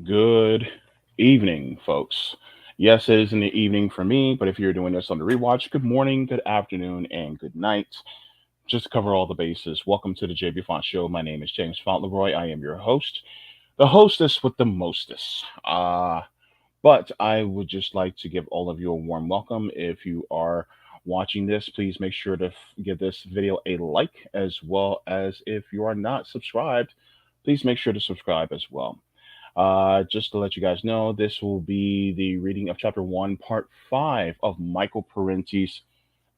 Good evening, folks. Yes, it is in the evening for me, but if you're doing this on the rewatch, good morning, good afternoon, and good night. Just to cover all the bases, welcome to the Jaybefaunt Show. My name is James Faunt Leroy. I am your host, the hostess with the mostest. But I would just like to give all of you a warm welcome. If you are watching this, please make sure to give this video a like, as well as if you are not subscribed, please make sure to subscribe as well. Just to let you guys know, this will be the reading of chapter one, part five of Michael Parenti's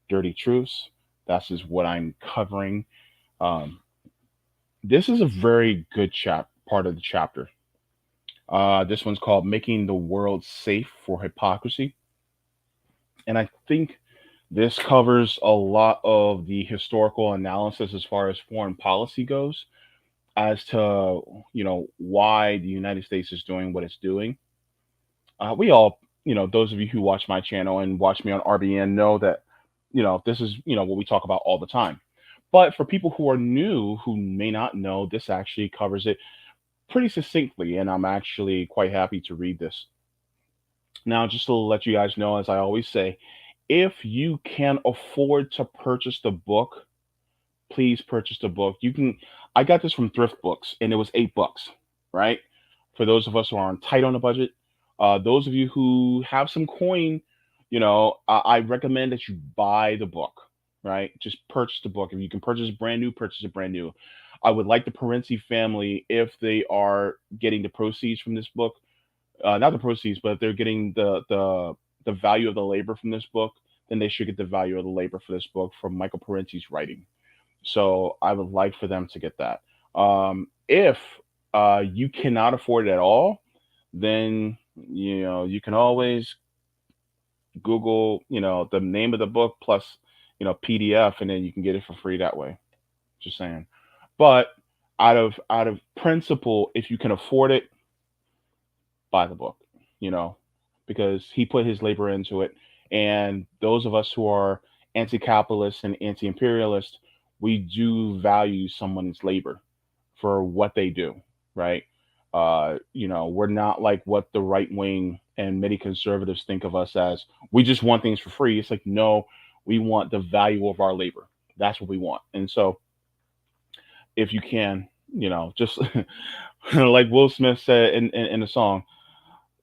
Dirty Truths. That is what I'm covering. Um, this is a very good part of the chapter. This one's called "Making the World Safe for Hypocrisy," and I think this covers a lot of the historical analysis as far as foreign policy goes, as to why the United States is doing what it's doing. We all, those of you who watch my channel and watch me on RBN know that, this is, what we talk about all the time. But for people who are new, who may not know, this actually covers it pretty succinctly, and I'm actually quite happy to read this. Now, just to let you guys know, as I always say, if you can afford to purchase the book, please purchase the book. You can. I got this from Thrift Books, and it was $8, right? For those of us who are on tight on the budget, those of you who have some coin, I recommend that you buy the book, right? Just purchase the book. If you can purchase it brand new, purchase it brand new. I would like the Parenti family, if they are getting the proceeds from this book, not the proceeds, but if they're getting the value of the labor from this book, then they should get the value of the labor for this book from Michael Parenti's writing. So I would like for them to get that. If you cannot afford it at all, then you can always Google the name of the book plus PDF, and then you can get it for free that way. Just saying. But out of principle, if you can afford it, buy the book. You know, because he put his labor into it, and those of us who are anti-capitalist and anti-imperialist, we do value someone's labor for what they do, right? We're not like what the right wing and many conservatives think of us as. We just want things for free. It's like, no, we want the value of our labor. That's what we want. And so, if you can, just like Will Smith said in the song,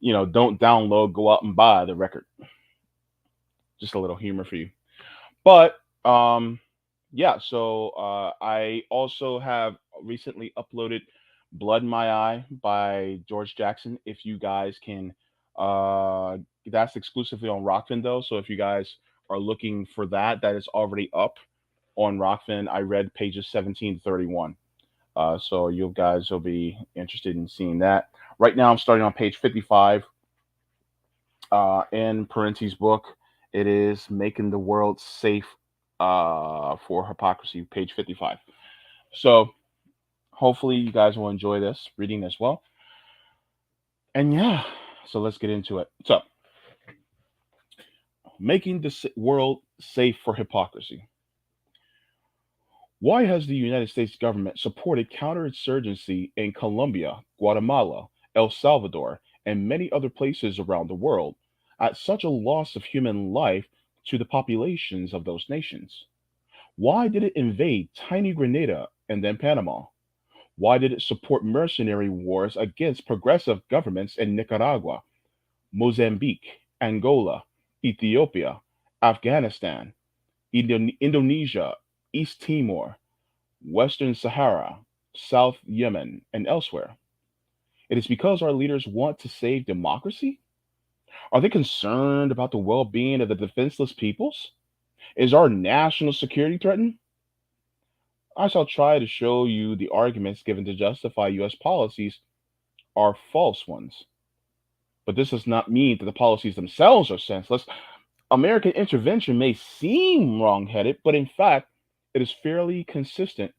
don't download, go out and buy the record. Just a little humor for you. But yeah, so I also have recently uploaded Blood in My Eye by George Jackson. If you guys can, that's exclusively on Rockfin though. So if you guys are looking for that, that is already up on Rockfin. I read pages 17 to 31. So you guys will be interested in seeing that. Right now, I'm starting on page 55 in Parenti's book. It is Making the World Safe for Hypocrisy, page 55. So hopefully you guys will enjoy this reading as well. And yeah, so let's get into it. So, making the world safe for hypocrisy. Why has the United States government supported counterinsurgency in Colombia, Guatemala, El Salvador, and many other places around the world at such a loss of human life to the populations of those nations? Why did it invade tiny Grenada and then Panama? Why did it support mercenary wars against progressive governments in Nicaragua, Mozambique, Angola, Ethiopia, Afghanistan, Indonesia, East Timor, Western Sahara, South Yemen, and elsewhere? It is because our leaders want to save democracy? Are they concerned about the well being of the defenseless peoples? Is our national security threatened? I shall try to show you the arguments given to justify US policies are false ones. But this does not mean that the policies themselves are senseless. American intervention may seem wrong-headed, but in fact, it is fairly consistent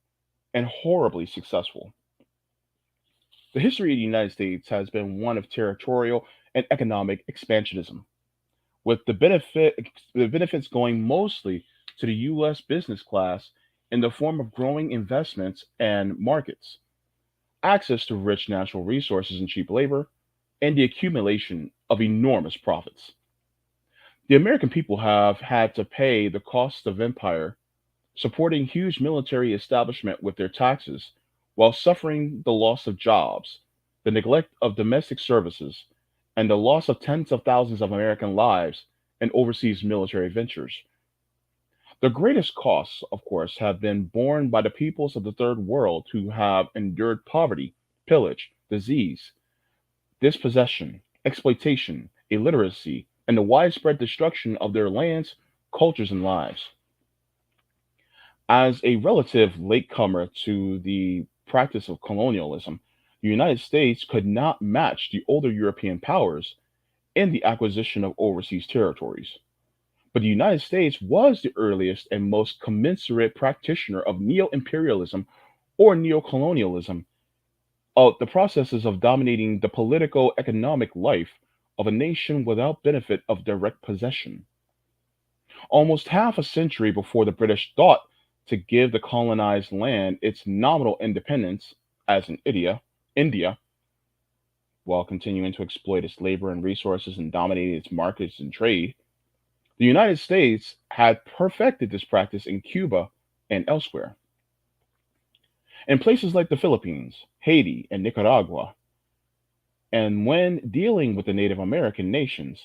and horribly successful. The history of the United States has been one of territorial and economic expansionism, with the benefits going mostly to the US business class in the form of growing investments and markets, access to rich natural resources and cheap labor, and the accumulation of enormous profits. The American people have had to pay the cost of empire, supporting huge military establishment with their taxes, while suffering the loss of jobs, the neglect of domestic services, and the loss of tens of thousands of American lives in overseas military ventures. The greatest costs, of course, have been borne by the peoples of the Third World who have endured poverty, pillage, disease, dispossession, exploitation, illiteracy, and the widespread destruction of their lands, cultures, and lives. As a relative latecomer to the practice of colonialism, the United States could not match the older European powers in the acquisition of overseas territories. But the United States was the earliest and most commensurate practitioner of neo imperialism or neo-colonialism, of the processes of dominating the political economic life of a nation without benefit of direct possession. Almost half a century before the British thought to give the colonized land its nominal independence, as in India, while continuing to exploit its labor and resources and dominating its markets and trade, the United States had perfected this practice in Cuba and elsewhere. In places like the Philippines, Haiti, and Nicaragua, and when dealing with the Native American nations,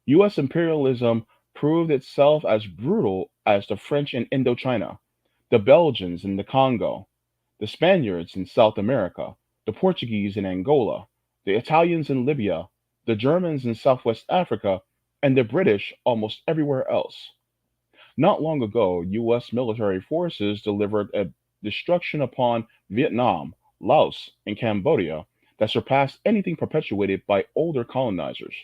U.S. imperialism proved itself as brutal as the French in Indochina, the Belgians in the Congo, the Spaniards in South America, the Portuguese in Angola, the Italians in Libya, the Germans in Southwest Africa, and the British almost everywhere else. Not long ago, U.S. military forces delivered a destruction upon Vietnam, Laos, and Cambodia that surpassed anything perpetuated by older colonizers.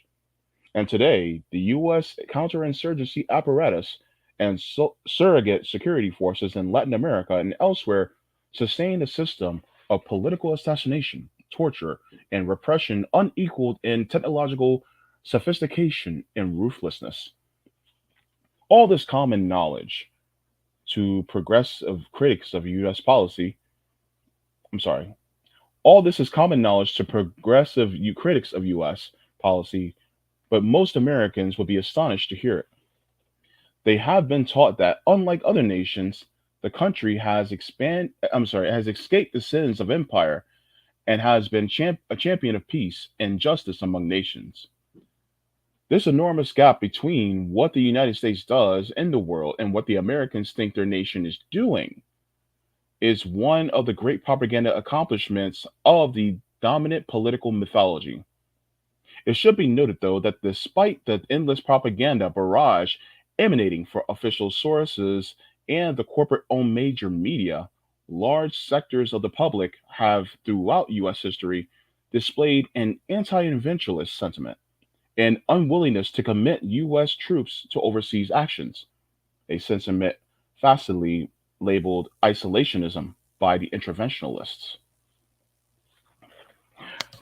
And today, the U.S. counterinsurgency apparatus and surrogate security forces in Latin America and elsewhere sustain a system of political assassination, torture, and repression unequaled in technological sophistication and ruthlessness. All this common knowledge to progressive critics of U.S. policy, I'm sorry, all this is common knowledge to progressive critics of U.S. policy, but most Americans would be astonished to hear it. They have been taught that, unlike other nations, the country has has escaped the sins of empire and has been a champion of peace and justice among nations. This enormous gap between what the United States does in the world and what the Americans think their nation is doing is one of the great propaganda accomplishments of the dominant political mythology. It should be noted, though, that despite the endless propaganda barrage emanating from official sources and the corporate owned major media, large sectors of the public have, throughout U.S. history, displayed an anti inventionist sentiment and unwillingness to commit U.S. troops to overseas actions, a sentiment facilely labeled isolationism by the interventionalists.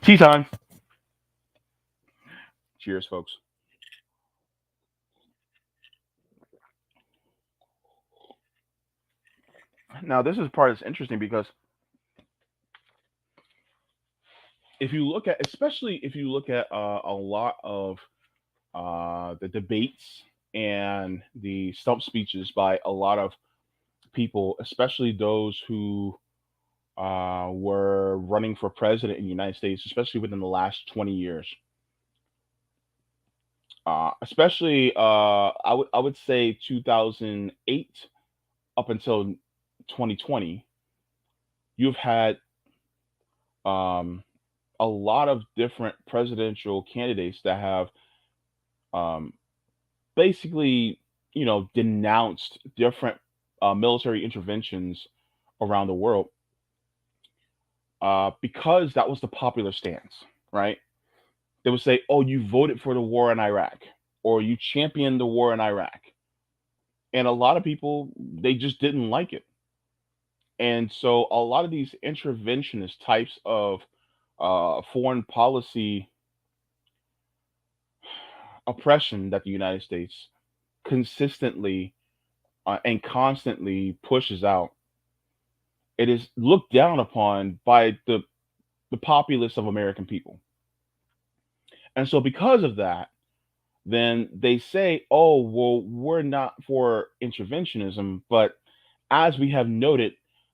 Tea time. Cheers, folks. Now, this is part that's interesting because if you look at, especially if you look at a lot of the debates and the stump speeches by a lot of people, especially those who were running for president in the United States, especially within the last 20 years, especially I would say 2008 up until 2020, you've had um, a lot of different presidential candidates that have um, basically, denounced different military interventions around the world because that was the popular stance, right? They would say, "Oh, you voted for the war in Iraq, or you championed the war in Iraq," and a lot of people they just didn't like it, and so a lot of these interventionist types of foreign policy oppression that the United States consistently and constantly pushes out, it is looked down upon by the populace of American people. And so, because of that, then they say, oh, well, we're not for interventionism. But as we have noted,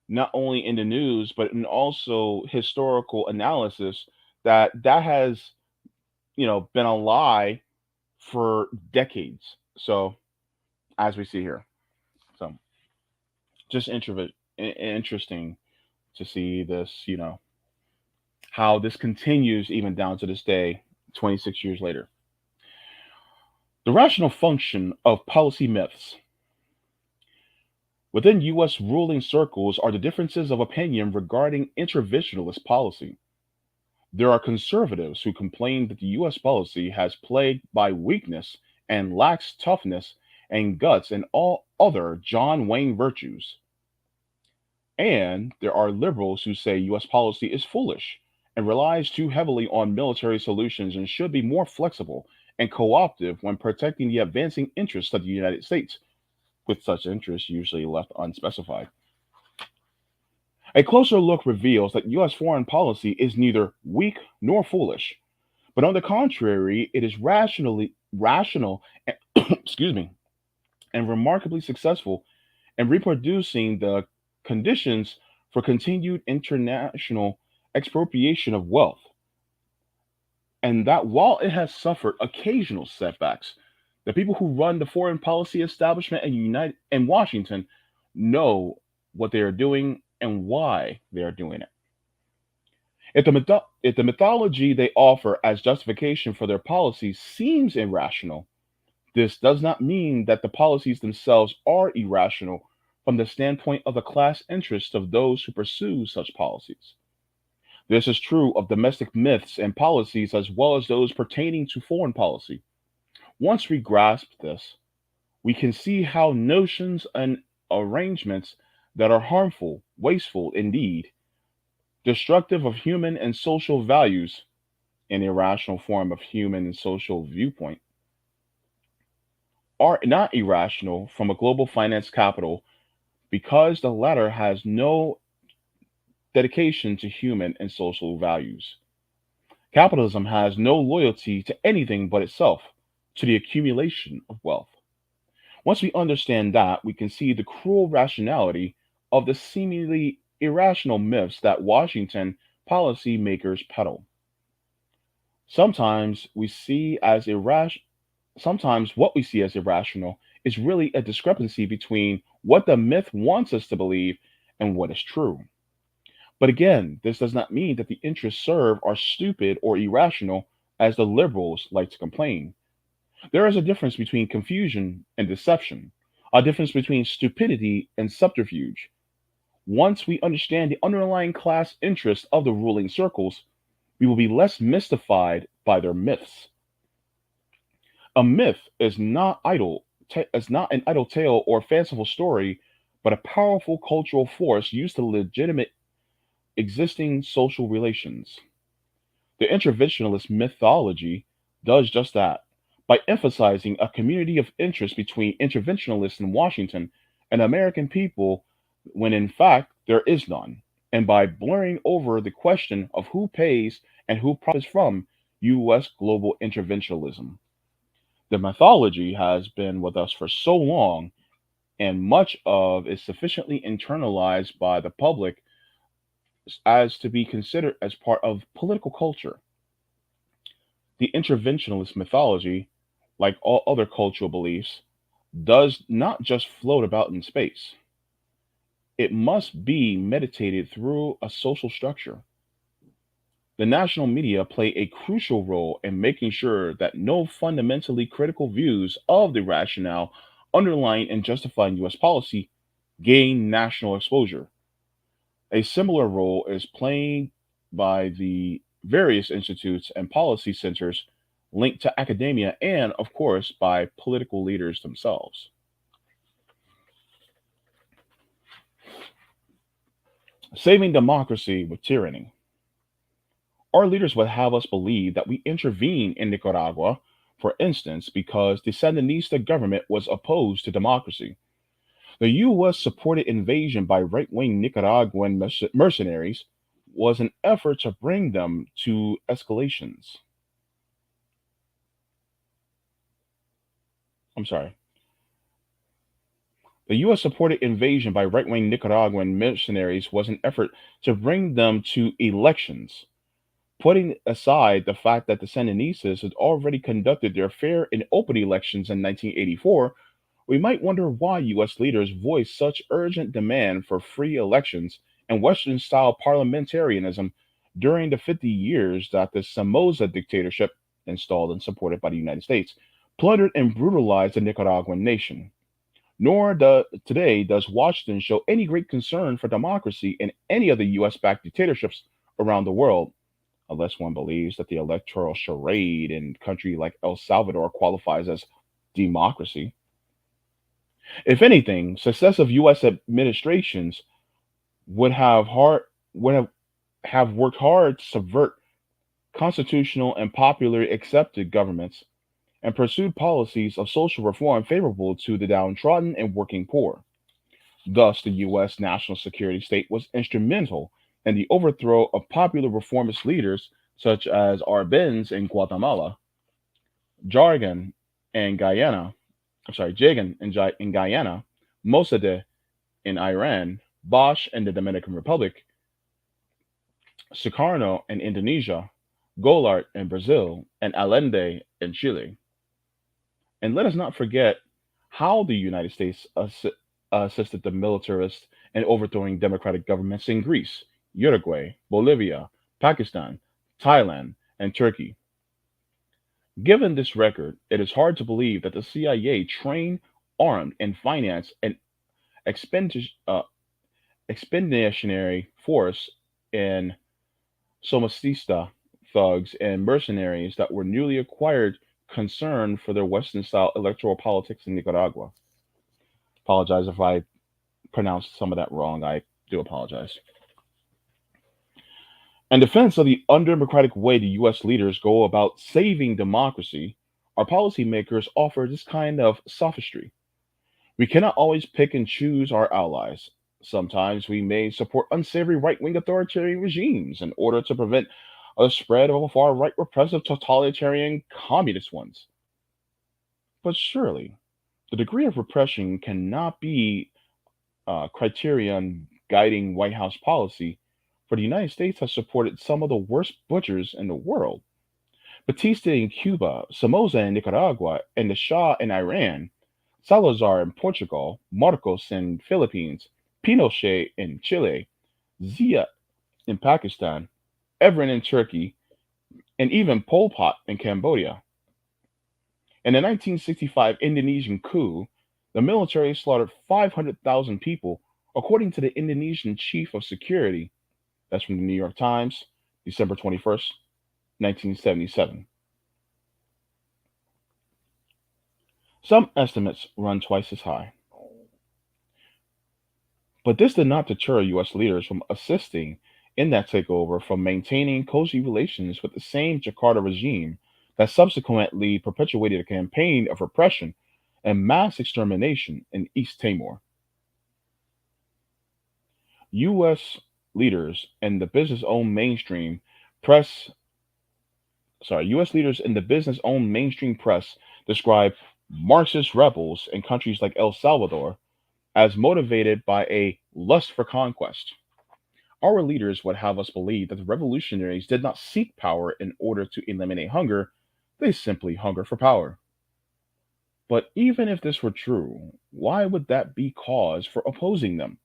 not only in the news, but in also historical analysis, that has, been a lie for decades. So, as we see here. So, just interesting to see this, how this continues even down to this day, 26 years later. The rational function of policy myths. Within U.S. ruling circles are the differences of opinion regarding interventionist policy. There are conservatives who complain that the U.S. policy has plagued by weakness and lacks toughness and guts and all other John Wayne virtues. And there are liberals who say U.S. policy is foolish and relies too heavily on military solutions and should be more flexible and cooperative when protecting the advancing interests of the United States, with such interests usually left unspecified. A closer look reveals that U.S. foreign policy is neither weak nor foolish, but on the contrary, it is rational, and, excuse me, and remarkably successful in reproducing the conditions for continued international expropriation of wealth, and that while it has suffered occasional setbacks, the people who run the foreign policy establishment in Washington know what they are doing and why they are doing it. If the mythology they offer as justification for their policies seems irrational, this does not mean that the policies themselves are irrational from the standpoint of the class interests of those who pursue such policies. This is true of domestic myths and policies as well as those pertaining to foreign policy. Once we grasp this, we can see how notions and arrangements that are harmful, wasteful indeed, destructive of human and social values, an irrational form of human and social viewpoint, are not irrational from a global finance capital because the latter has no dedication to human and social values. Capitalism has no loyalty to anything but itself, to the accumulation of wealth. Once we understand that, we can see the cruel rationality of the seemingly irrational myths that Washington policymakers peddle. Sometimes we see as irrational Sometimes what we see as irrational is really a discrepancy between what the myth wants us to believe and what is true. But again, this does not mean that the interests served are stupid or irrational, as the liberals like to complain. There is a difference between confusion and deception, a difference between stupidity and subterfuge. Once we understand the underlying class interests of the ruling circles, we will be less mystified by their myths. A myth is not an idle tale or fanciful story, but a powerful cultural force used to legitimate existing social relations. The interventionist mythology does just that by emphasizing a community of interest between interventionalists in Washington and American people when in fact there is none, and by blurring over the question of who pays and who profits from U.S. global interventionism. The mythology has been with us for so long, and much of is sufficiently internalized by the public as to be considered as part of political culture. The interventionalist mythology, like all other cultural beliefs, does not just float about in space. It must be meditated through a social structure. The national media play a crucial role in making sure that no fundamentally critical views of the rationale underlying and justifying US policy gain national exposure. A similar role is played by the various institutes and policy centers linked to academia and, of course, by political leaders themselves. Saving democracy with tyranny. Our leaders would have us believe that we intervened in Nicaragua, for instance, because the Sandinista government was opposed to democracy. The U.S. supported invasion by right wing Nicaraguan mercenaries was an effort to bring them to escalations. I'm sorry, the U.S. supported invasion by right wing Nicaraguan mercenaries was an effort to bring them to elections. Putting aside the fact that the Sandinistas had already conducted their fair and open elections in 1984, we might wonder why U.S. leaders voiced such urgent demand for free elections and Western style parliamentarism during the 50 years that the Somoza dictatorship, installed and supported by the United States, plundered and brutalized the Nicaraguan nation. Nor today does Washington show any great concern for democracy in any of the US backed dictatorships around the world, unless one believes that the electoral charade in a country like El Salvador qualifies as democracy. If anything, successive U.S. administrations would have hard would have worked hard to subvert constitutional and popularly accepted governments and pursued policies of social reform favorable to the downtrodden and working poor. Thus, the U.S. national security state was instrumental in the overthrow of popular reformist leaders such as Arbenz in Guatemala, Jargan in Guyana, Jagan in Guyana, Mossadegh in Iran, Bosch in the Dominican Republic, Sukarno in Indonesia, Golart in Brazil, and Allende in Chile. And let us not forget how the United States assisted the militarists in overthrowing democratic governments in Greece, Uruguay, Bolivia, Pakistan, Thailand, and Turkey. Given this record, it is hard to believe that the CIA trained, armed, and financed an expeditionary force in Somocista thugs and mercenaries that were newly acquired concern for their Western style electoral politics in Nicaragua. Apologize if I pronounced some of that wrong. I do apologize. In defense of the undemocratic way the US leaders go about saving democracy, our policymakers offer this kind of sophistry. We cannot always pick and choose our allies. Sometimes we may support unsavory right wing authoritarian regimes in order to prevent a spread of far right repressive totalitarian communist ones. But surely, the degree of repression cannot be a criterion guiding White House policy, for the United States has supported some of the worst butchers in the world. Batista in Cuba, Somoza in Nicaragua, and the Shah in Iran, Salazar in Portugal, Marcos in Philippines, Pinochet in Chile, Zia in Pakistan, Evren in Turkey, and even Pol Pot in Cambodia. In the 1965 Indonesian coup, the military slaughtered 500,000 people, according to the Indonesian chief of security. That's from the New York Times, December 21st, 1977. Some estimates run twice as high. But this did not deter US leaders from assisting in that takeover from maintaining cozy relations with the same Jakarta regime that subsequently perpetuated a campaign of repression and mass extermination in East Timor. US leaders and the business owned mainstream press US leaders in the business owned mainstream press describe Marxist rebels in countries like El Salvador as motivated by a lust for conquest. Our leaders would have us believe that the revolutionaries did not seek power in order to eliminate hunger, they simply hunger for power. But even if this were true, why would that be cause for opposing them?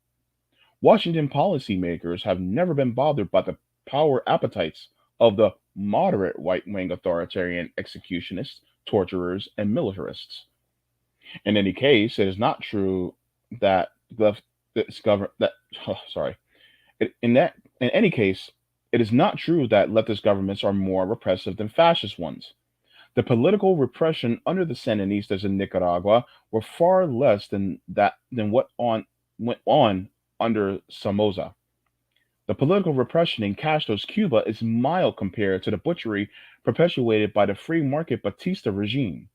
Washington policymakers have never been bothered by the power appetites of the moderate right wing authoritarian executionists, torturers, and militarists. In any case, it is not true that this government that sorry in any case, it is not true that leftist governments are more repressive than fascist ones. The political repression under the Sandinistas in Nicaragua were far less than what went on under Somoza. The political repression in Castro's Cuba is mild compared to the butchery perpetuated by the free market Batista regime.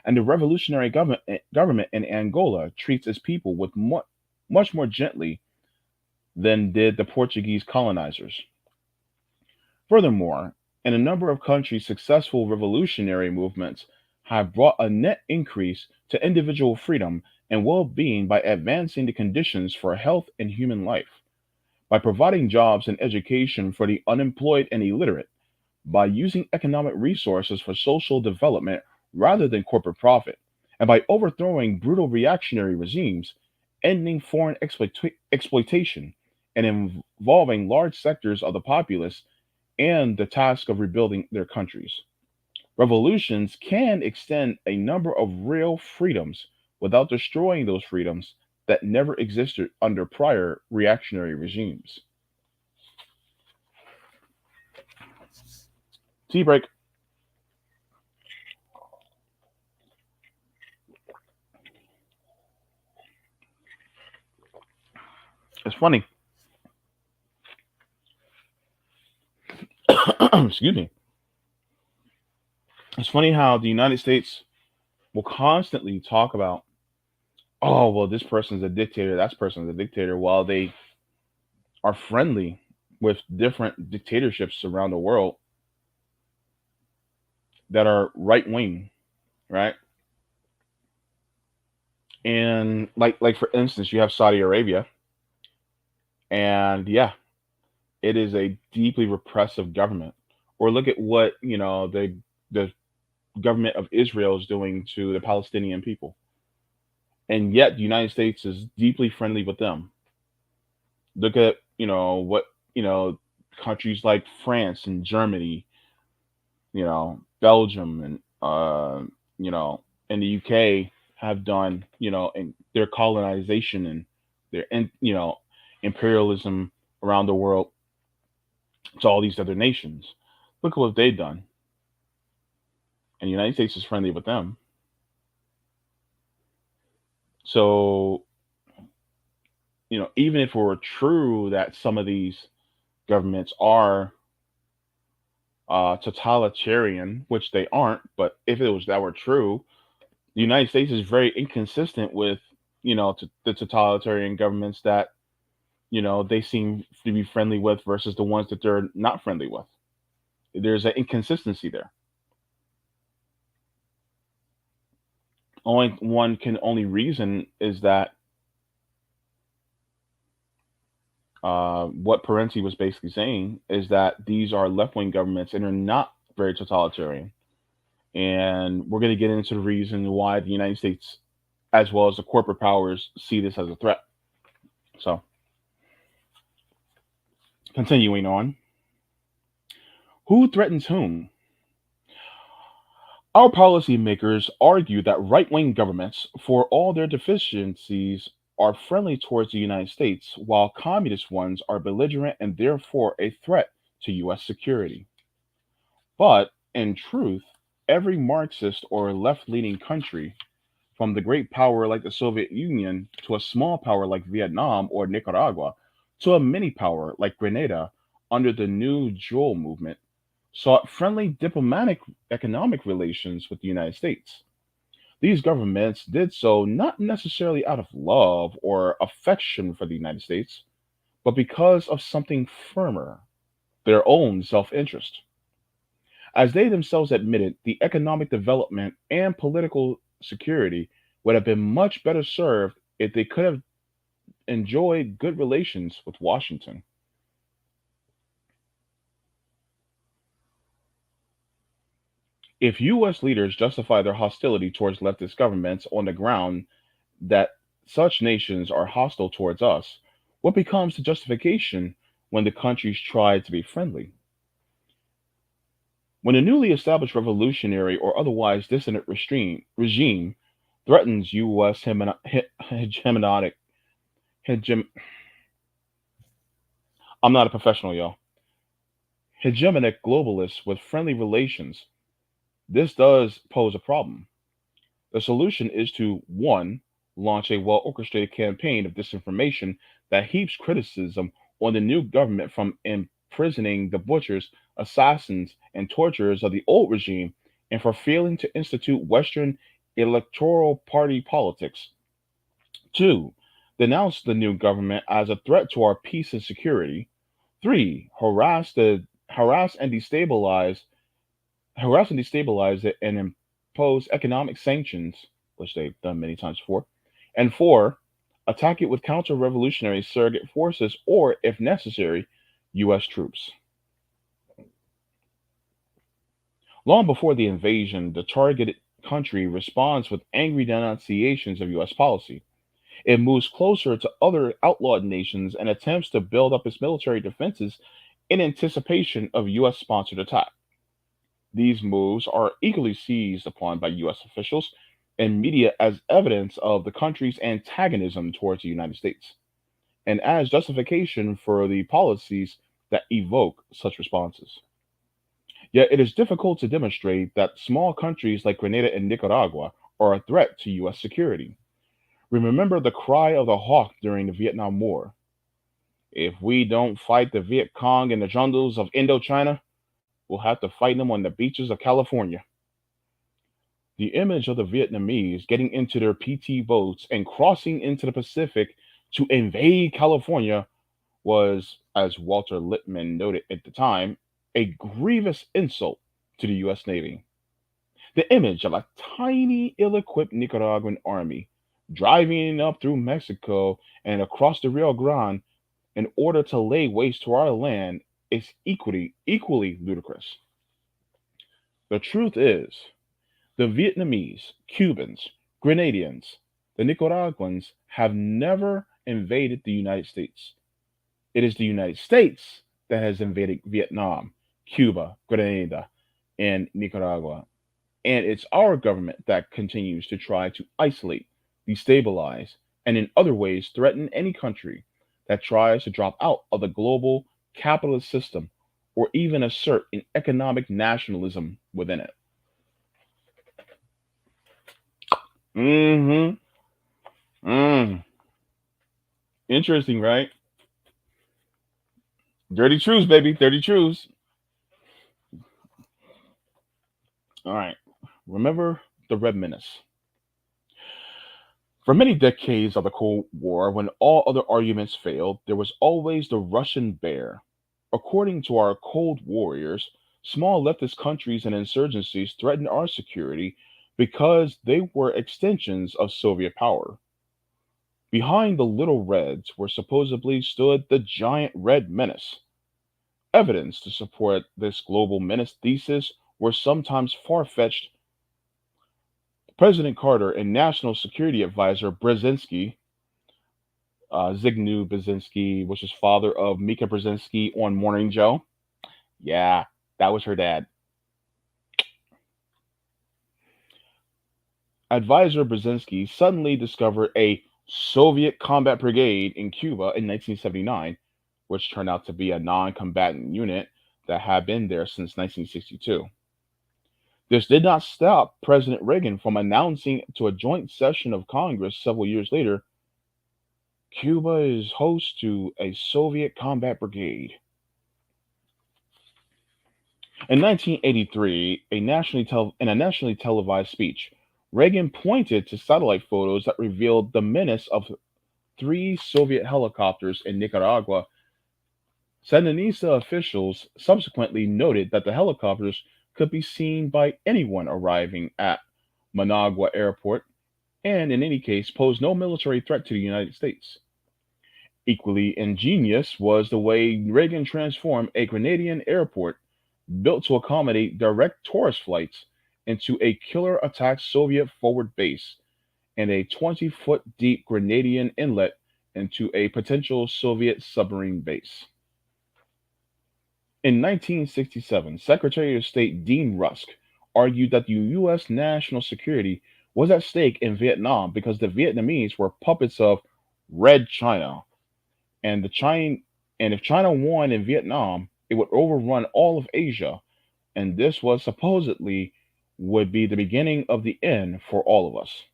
And the revolutionary government in Angola treats its people with much more gently than did the Portuguese colonizers. Furthermore, in a number of countries, successful revolutionary movements have brought a net increase to individual freedom and well being by advancing the conditions for health and human life, by providing jobs and education for the unemployed and illiterate, by using economic resources for social development rather than corporate profit, and by overthrowing brutal reactionary regimes, ending foreign exploitation, and involving large sectors of the populace and the task of rebuilding their countries. Revolutions can extend a number of real freedoms without destroying those freedoms that never existed under prior reactionary regimes. Tea break. It's funny. Excuse me. It's funny how the United States will constantly talk about, oh, well, this person's a dictator, that person's a dictator, while they are friendly with different dictatorships around the world that are right wing, right? And like for instance, you have Saudi Arabia, and yeah, it is a deeply repressive government. Or look at what the government of Israel is doing to the Palestinian people, and yet the United States is deeply friendly with them. Look at what you know countries like France and Germany, Belgium and you know and the UK have done, in their colonization and their imperialism around the world to all these other nations. Look at what they've done, and the United States is friendly with them. So, even if it were true that some of these governments are totalitarian, which they aren't, but if it was that were true, the United States is very inconsistent with, the totalitarian governments that, they seem to be friendly with versus the ones that they're not friendly with. There's an inconsistency there. Only one can only reason is that what Parenti was basically saying is that these are left wing governments and are not very totalitarian. And we're going to get into the reason why the United States, as well as the corporate powers, see this as a threat. So, continuing on, who threatens whom? Our policymakers argue that right wing governments, for all their deficiencies, are friendly towards the United States, while communist ones are belligerent and therefore a threat to US security. But, in truth, every Marxist or left leaning country, from the great power like the Soviet Union to a small power like Vietnam or Nicaragua to a mini power like Grenada under the New Jewel movement, sought friendly diplomatic economic relations with the United States. These governments did so not necessarily out of love or affection for the United States, but because of something firmer, their own self interest. As they themselves admitted, the economic development and political security would have been much better served if they could have enjoyed good relations with Washington. If US leaders justify their hostility towards leftist governments on the ground that such nations are hostile towards us, what becomes the justification when the countries try to be friendly? When a newly established revolutionary or otherwise dissident regime threatens US hegemonic, hegem, I'm not a professional, y'all, hegemonic globalists with friendly relations, this does pose a problem. The solution is to one, launch a well orchestrated campaign of disinformation that heaps criticism on the new government from imprisoning the butchers, assassins, and torturers of the old regime and for failing to institute Western electoral party politics. Two, denounce the new government as a threat to our peace and security. Three, harass and destabilize it and impose economic sanctions, which they've done many times before, and four, attack it with counter revolutionary surrogate forces or, if necessary, U.S. troops. Long before the invasion, the targeted country responds with angry denunciations of U.S. policy. It moves closer to other outlawed nations and attempts to build up its military defenses in anticipation of US sponsored attack. These moves are eagerly seized upon by US officials and media as evidence of the country's antagonism towards the United States and as justification for the policies that evoke such responses. Yet it is difficult to demonstrate that small countries like Grenada and Nicaragua are a threat to US security. Remember the cry of the hawk during the Vietnam War. If we don't fight the Viet Cong in the jungles of Indochina, we'll have to fight them on the beaches of California. The image of the Vietnamese getting into their PT boats and crossing into the Pacific to invade California was, as Walter Lippmann noted at the time, a grievous insult to the US Navy. The image of a tiny, ill equipped Nicaraguan army driving up through Mexico and across the Rio Grande in order to lay waste to our land is equally ludicrous. The truth is, the Vietnamese, Cubans, Grenadians, the Nicaraguans have never invaded the United States. It is the United States that has invaded Vietnam, Cuba, Grenada, and Nicaragua. And it's our government that continues to try to isolate, destabilize, and in other ways threaten any country that tries to drop out of the global capitalist system or even assert an economic nationalism within it. Mm-hmm. Mm. Interesting, right? Dirty truths, baby. Dirty truths. All right. Remember the Red Menace. For many decades of the Cold War, when all other arguments failed, there was always the Russian bear. According to our Cold Warriors, small leftist countries and insurgencies threatened our security because they were extensions of Soviet power. Behind the little reds were supposedly stood the giant red menace. Evidence to support this global menace thesis were sometimes far fetched. President Carter and National Security Advisor Brzezinski, Zygmunt Brzezinski, which is father of Mika Brzezinski on Morning Joe. Yeah, that was her dad. Advisor Brzezinski suddenly discovered a Soviet combat brigade in Cuba in 1979, which turned out to be a non combatant unit that had been there since 1962. This did not stop President Reagan from announcing to a joint session of Congress several years later Cuba is host to a Soviet combat brigade. In 1983, in a nationally televised speech, Reagan pointed to satellite photos that revealed the menace of three Soviet helicopters in Nicaragua. Sandinista officials subsequently noted that the helicopters could be seen by anyone arriving at Managua Airport and, in any case, posed no military threat to the United States. Equally ingenious was the way Reagan transformed a Grenadian airport built to accommodate direct tourist flights into a killer attack Soviet forward base and a 20-foot deep Grenadian inlet into a potential Soviet submarine base. In 1967, Secretary of State Dean Rusk argued that the U.S. national security was at stake in Vietnam because the Vietnamese were puppets of Red China, and the China and if China won in Vietnam, it would overrun all of Asia, and this was supposedly would be the beginning of the end for all of us.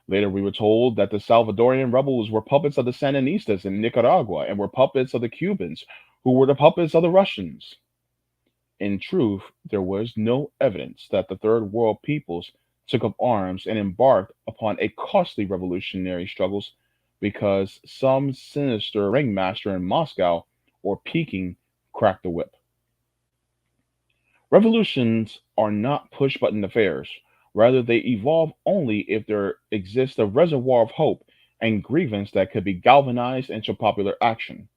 Later, we were told that the Salvadorian rebels were puppets of the Sandinistas in Nicaragua and were puppets of the Cubans, who were the puppets of the Russians. In truth, there was no evidence that the Third World peoples took up arms and embarked upon a costly revolutionary struggles because some sinister ringmaster in Moscow or Peking cracked the whip. Revolutions are not push button affairs. Rather, they evolve only if there exists a reservoir of hope and grievance that could be galvanized into popular action.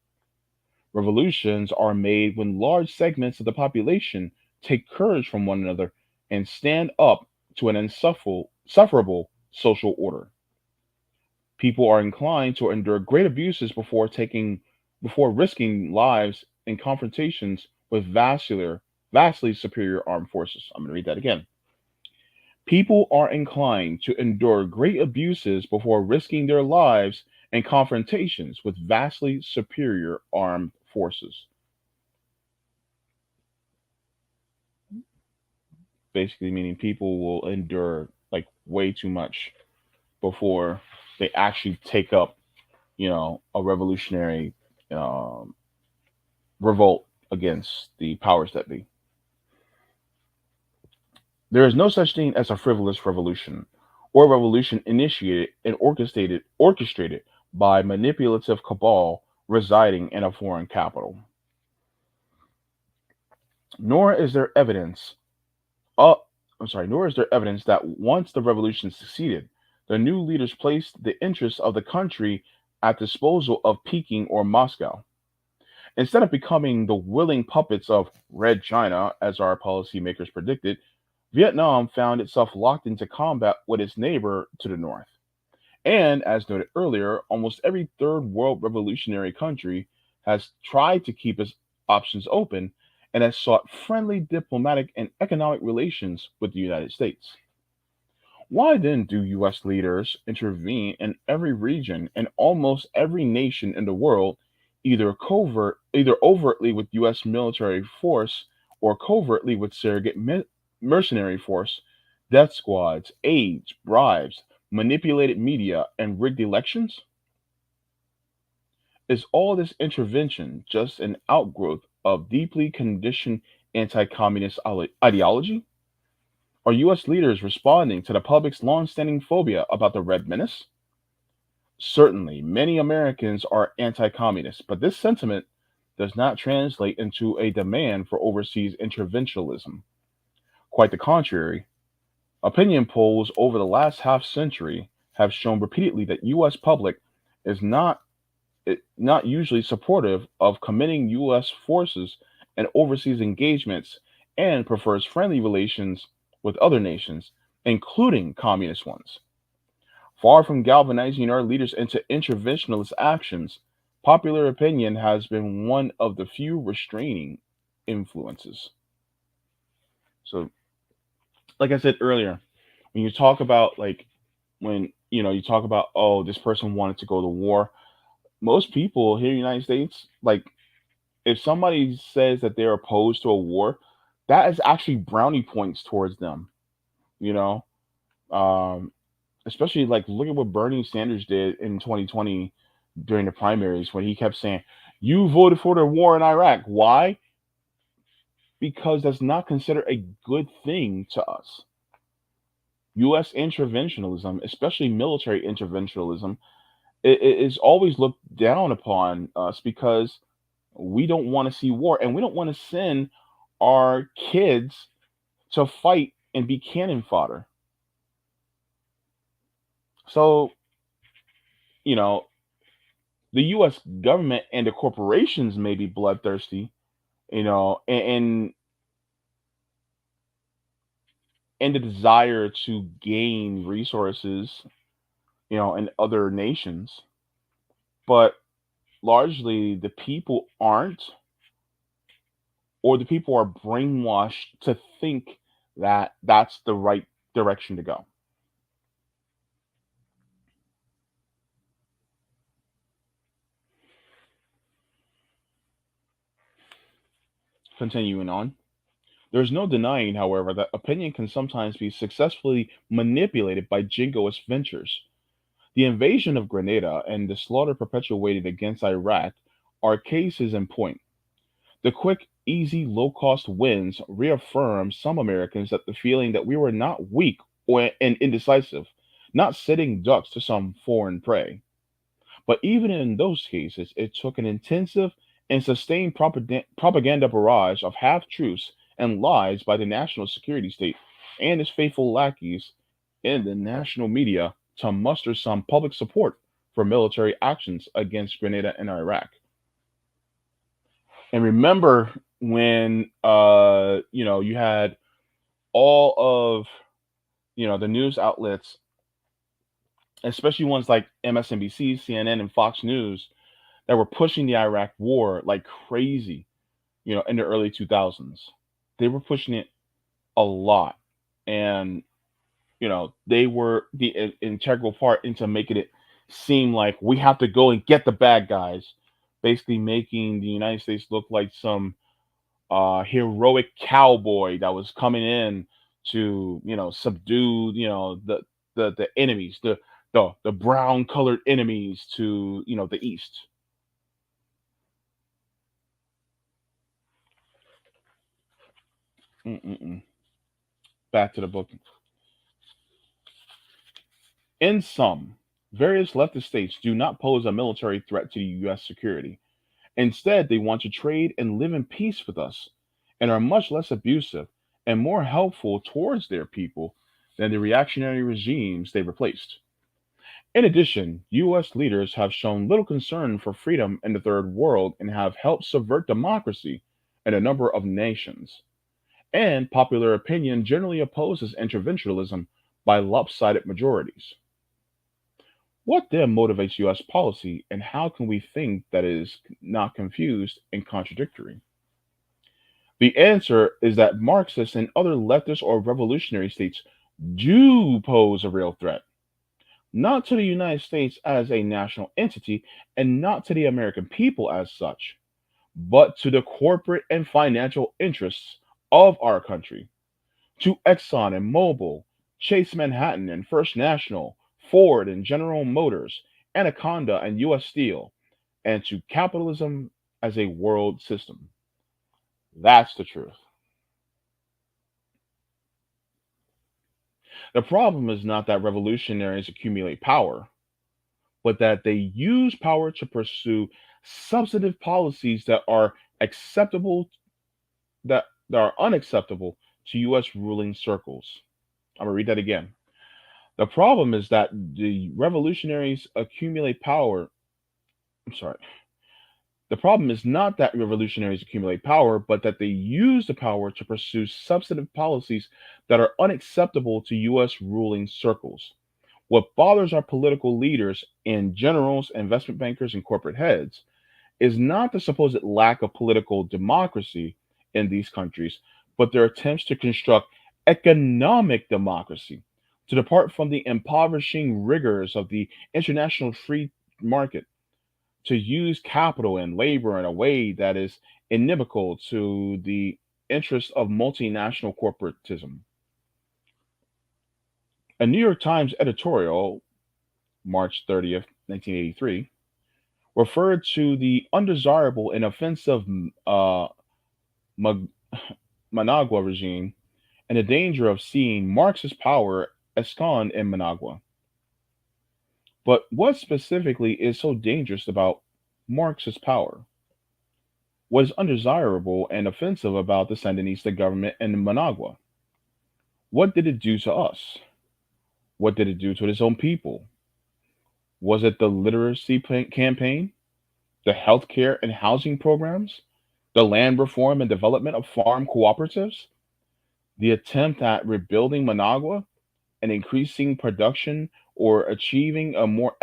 Revolutions are made when large segments of the population take courage from one another and stand up to an insufferable social order. People are inclined to endure great abuses before risking lives in confrontations with vastly superior armed forces. I'm going to read that again. People are inclined to endure great abuses before risking their lives in confrontations with vastly superior armed forces. Basically, meaning people will endure like way too much before they actually take up, a revolutionary um, revolt against the powers that be. There is no such thing as a frivolous revolution, or a revolution initiated and orchestrated by manipulative cabal residing in a foreign capital. Nor is there evidence. Uh, nor is there evidence that once the revolution succeeded, the new leaders placed the interests of the country at disposal of Peking or Moscow. Instead of becoming the willing puppets of Red China, as our policymakers predicted, Vietnam found itself locked into combat with its neighbor to the north. And as noted earlier, almost every third world revolutionary country has tried to keep its options open and has sought friendly diplomatic and economic relations with the United States. Why then do US leaders intervene in every region and almost every nation in the world, either overtly with US military force or covertly with surrogate mercenary force, death squads, aids, bribes, manipulated media, and rigged elections? Is all this intervention just an outgrowth of deeply conditioned anti communist ideology? Are US leaders responding to the public's long-standing phobia about the red menace? Certainly, many Americans are anti-communist, but this sentiment does not translate into a demand for overseas interventionism. Quite the contrary, opinion polls over the last half century have shown repeatedly that US public is not usually supportive of committing US forces and overseas engagements and prefers friendly relations with other nations, including communist ones. Far from galvanizing our leaders into interventionist actions, popular opinion has been one of the few restraining influences. So, like I said earlier, when you talk about when you talk about, oh, this person wanted to go to war, most people here in the United States, like, if somebody says that they're opposed to a war, that is actually brownie points towards them. You know, um, especially like look at what Bernie Sanders did in 2020 during the primaries when he kept saying, "You voted for the war in Iraq. Why? Because that's not considered a good thing to us." U.S. interventionism, especially military interventionism, is always looked down upon us because we don't want to see war and we don't want to send our kids to fight and be cannon fodder. So, you know, the US government and the corporations may be bloodthirsty, and the desire to gain resources, in other nations, but largely the people aren't, or the people are brainwashed to think that that's the right direction to go. Continuing on. There's no denying, however, that opinion can sometimes be successfully manipulated by jingoist ventures. The invasion of Grenada and the slaughter perpetuated against Iraq are cases in point. The quick, easy, low cost wins reaffirm some Americans that the feeling that we were not weak and indecisive, not sitting ducks to some foreign prey. But even in those cases, it took an intensive and sustained propaganda barrage of half truths and lies by the national security state and his faithful lackeys in the national media to muster some public support for military actions against Grenada and Iraq. And remember when you had all of the news outlets, especially ones like MSNBC, CNN, and Fox News, that were pushing the Iraq war like crazy, in the early 2000s. They were pushing it a lot. And, they were the integral part into making it seem like we have to go and get the bad guys, basically making the United States look like some heroic cowboy that was coming in to, subdue, the enemies, the brown colored enemies to, the east. Mm-mm-mm. Back to the book. In sum, various leftist states do not pose a military threat to U.S. security. Instead, they want to trade and live in peace with us and are much less abusive and more helpful towards their people than the reactionary regimes they replaced. In addition, U.S. leaders have shown little concern for freedom in the third world and have helped subvert democracy in a number of nations. And popular opinion generally opposes interventionism by lopsided majorities. What then motivates US policy, and how can we think that it is not confused and contradictory? The answer is that Marxists and other leftist or revolutionary states do pose a real threat, not to the United States as a national entity and not to the American people as such, but to the corporate and financial interests of our country, to Exxon and Mobil, Chase Manhattan and First National, Ford and General Motors, Anaconda and US Steel, and to capitalism as a world system. That's the truth. The problem is not that revolutionaries accumulate power, but that they use power to pursue substantive policies that are acceptable that are unacceptable to US ruling circles. I'm gonna read that again. The problem is that the revolutionaries accumulate power. I'm sorry. The problem is not that revolutionaries accumulate power, but that they use the power to pursue substantive policies that are unacceptable to US ruling circles. What bothers our political leaders and generals, investment bankers, and corporate heads is not the supposed lack of political democracy in these countries, but their attempts to construct economic democracy, to depart from the impoverishing rigors of the international free market, to use capital and labor in a way that is inimical to the interests of multinational corporatism. A New York Times editorial, March 30th, 1983, referred to the undesirable and offensive Mag- Managua regime and the danger of seeing Marxist power ensconced in Managua. But what specifically is so dangerous about Marxist power? What is undesirable and offensive about the Sandinista government in Managua? What did it do to us? What did it do to its own people? Was it the literacy campaign, the healthcare and housing programs, the land reform and development of farm cooperatives, the attempt at rebuilding Managua and increasing production or achieving a more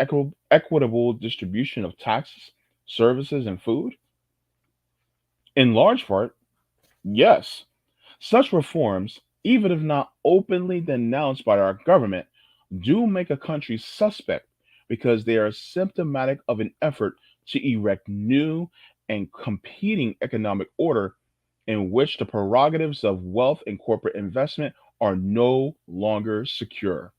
equitable distribution of taxes, services, and food? In large part, yes. Such reforms, even if not openly denounced by our government, do make a country suspect because they are symptomatic of an effort to erect new and competing economic order in which the prerogatives of wealth and corporate investment are no longer secure,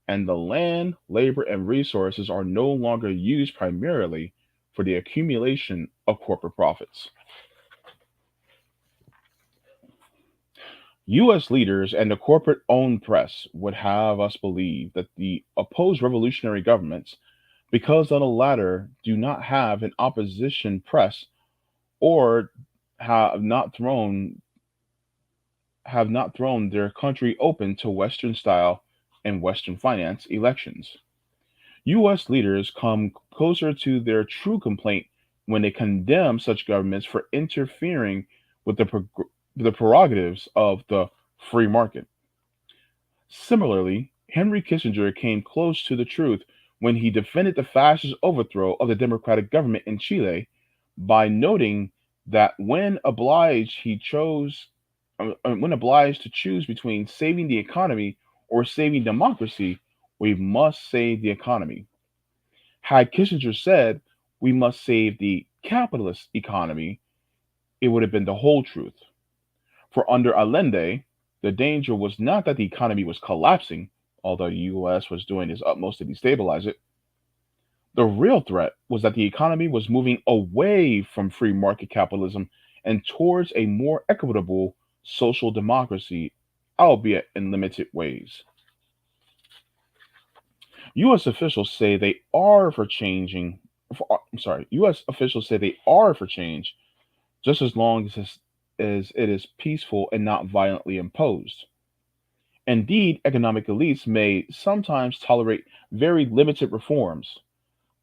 and the land, labor, and resources are no longer used primarily for the accumulation of corporate profits. US leaders and the corporate owned press would have us believe that the opposed revolutionary governments, because on the latter do not have an opposition press or have not thrown have not thrown their country open to Western style and Western finance elections. U.S. leaders come closer to their true complaint when they condemn such governments for interfering with the prerogatives of the free market. Similarly, Henry Kissinger came close to the truth when he defended the fascist overthrow of the democratic government in Chile by noting that when obliged to choose between saving the economy or saving democracy, we must save the economy. Had Kissinger said we must save the capitalist economy, it would have been the whole truth. For under Allende, the danger was not that the economy was collapsing, although the US was doing its utmost to destabilize it. The real threat was that the economy was moving away from free market capitalism and towards a more equitable social democracy, albeit in limited ways. US officials say they are for changing I'm sorry, US officials say they are for change just as long as it is peaceful and not violently imposed. Indeed, economic elites may sometimes tolerate very limited reforms,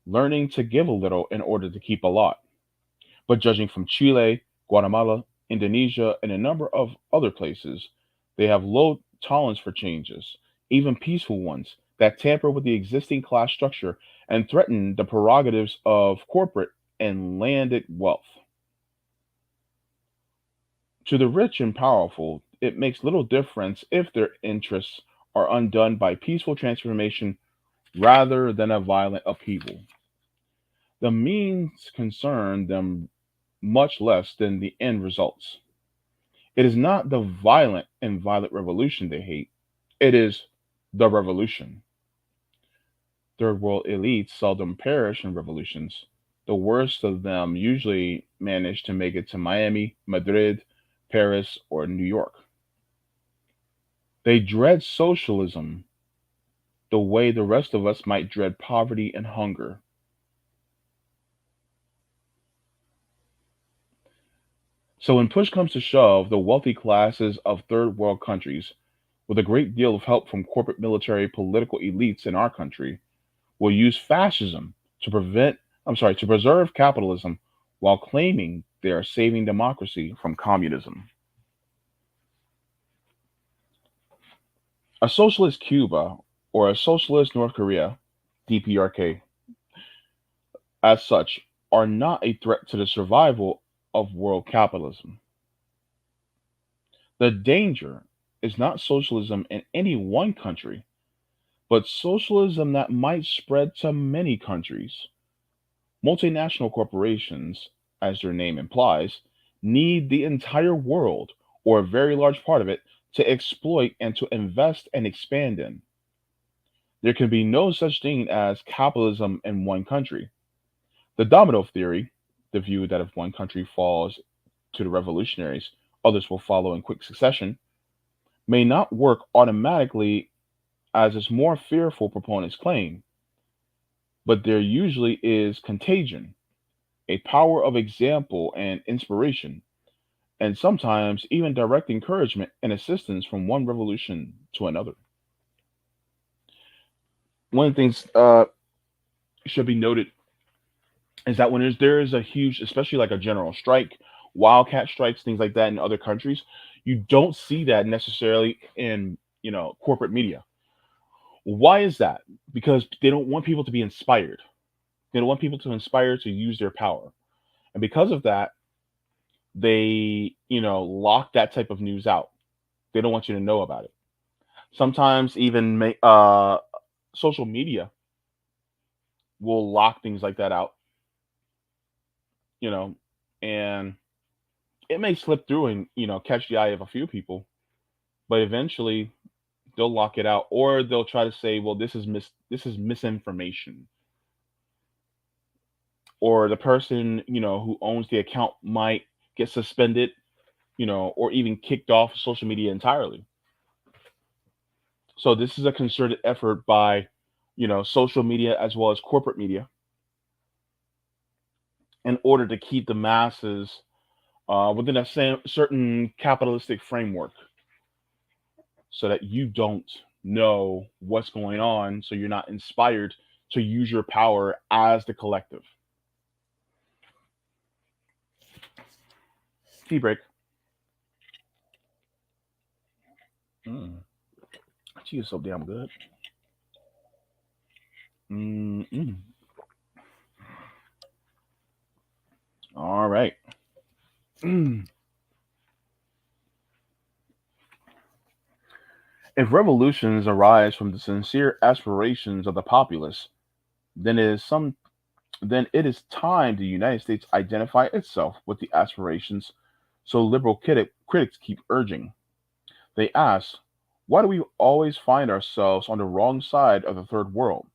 learning to give a little in order to keep a lot. But judging from Chile, Guatemala, Indonesia, and a number of other places, they have low tolerance for changes, even peaceful ones, that tamper with the existing class structure and threaten the prerogatives of corporate and landed wealth. To the rich and powerful, it makes little difference if their interests are undone by peaceful transformation rather than a violent upheaval. The means concern them much less than the end results. It is not the violent and violent revolution they hate, it is the revolution. Third world elites seldom perish in revolutions. The worst of them usually manage to make it to Miami, Madrid, Paris, or New York. They dread socialism the way the rest of us might dread poverty and hunger. So when push comes to shove, the wealthy classes of third world countries, with a great deal of help from corporate military political elites in our country, will use fascism to to preserve capitalism while claiming they are saving democracy from communism. A socialist Cuba or a socialist North Korea, DPRK, as such, are not a threat to the survival of world capitalism. The danger is not socialism in any one country, but socialism that might spread to many countries. Multinational corporations, as their name implies, need the entire world, or a very large part of it, to exploit and to invest and expand in. There can be no such thing as capitalism in one country. The domino theory, the view that if one country falls to the revolutionaries, others will follow in quick succession, may not work automatically as its more fearful proponents claim, but there usually is contagion, a power of example and inspiration, and sometimes even direct encouragement and assistance from one revolution to another. One of the things should be noted is that when there is a huge, especially like a general strike, wildcat strikes, things like that in other countries, you don't see that necessarily in corporate media. Why is that? Because they don't want people to be inspired. They don't want people to inspire to use their power, and because of that, they lock that type of news out. They don't want you to know about it. Sometimes even social media will lock things like that out, you know, and it may slip through and catch the eye of a few people, but eventually they'll lock it out, or they'll try to say, well, this is misinformation, or the person who owns the account might get suspended, or even kicked off social media entirely. So this is a concerted effort by social media as well as corporate media in order to keep the masses within a certain capitalistic framework. so that you don't know what's going on, so you're not inspired to use your power as the collective. Tea break. Mm, tea is so damn good. Mm-mm. All right. Mm. If revolutions arise from the sincere aspirations of the populace, then then it is time the United States identify itself with the aspirations so liberal critics keep urging. They ask, why do we always find ourselves on the wrong side of the third world?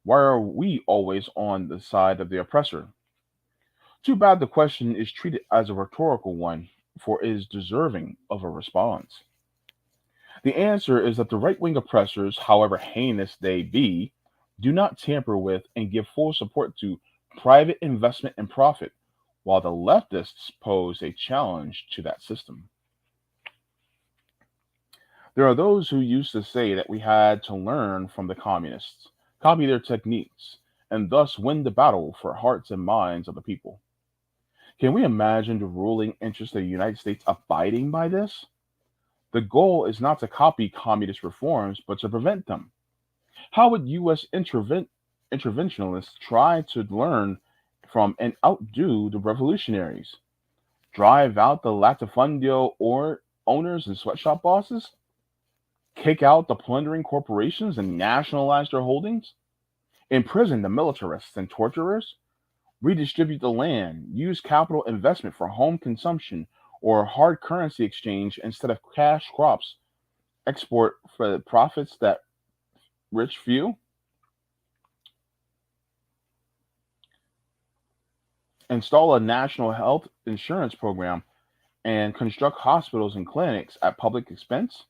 Why are we always on the side of the oppressor? Too bad the question is treated as a rhetorical one, for it is deserving of a response. The answer is that the right wing oppressors, however heinous they be, do not tamper with and give full support to private investment and profit, while the leftists pose a challenge to that system. There are those who used to say that we had to learn from the communists, copy their techniques, and thus win the battle for hearts and minds of the people. Can we imagine the ruling interest of the United States abiding by this? The goal is not to copy communist reforms, but to prevent them. How would U.S. interventionists try to learn from and outdo the revolutionaries? Drive out the latifundio or owners and sweatshop bosses? Kick out the plundering corporations and nationalize their holdings? Imprison the militarists and torturers? Redistribute the land? Use capital investment for home consumption or hard currency exchange instead of cash crops? Export for the profits that rich few? Install a national health insurance program and construct hospitals and clinics at public expense?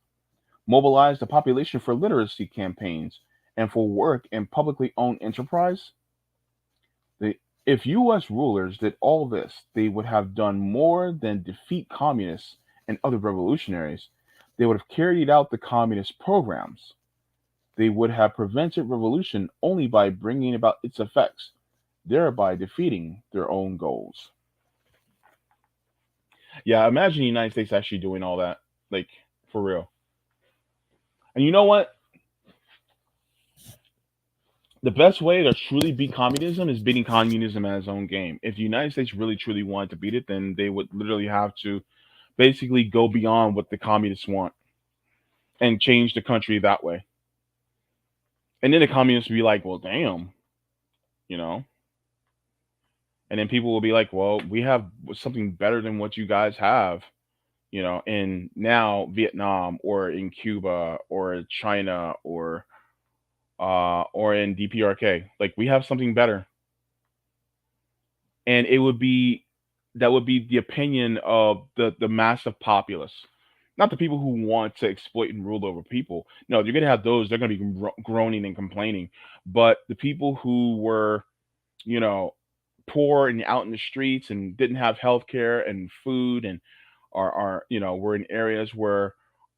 Mobilize the population for literacy campaigns and for work in publicly owned enterprise? The, if US rulers did all this, they would have done more than defeat communists and other revolutionaries. They would have carried out the communist programs. They would have prevented revolution only by bringing about its effects, thereby defeating their own goals. Yeah, imagine the United States actually doing all that, like for real. And you know what? The best way to truly beat communism is beating communism at its own game. If the United States really truly wanted to beat it, then they would literally have to basically go beyond what the communists want and change the country that way. And then the communists would be like, well, damn, you know. And then people will be like, well, we have something better than what you guys have, in now Vietnam or in Cuba or China or in DPRK. Like we have something better, and it would be that would be the opinion of the massive populace, not the people who want to exploit and rule over people. No, you're gonna have those. They're gonna be groaning and complaining, but the people who were, you know, poor and out in the streets and didn't have health care and food and are were in areas where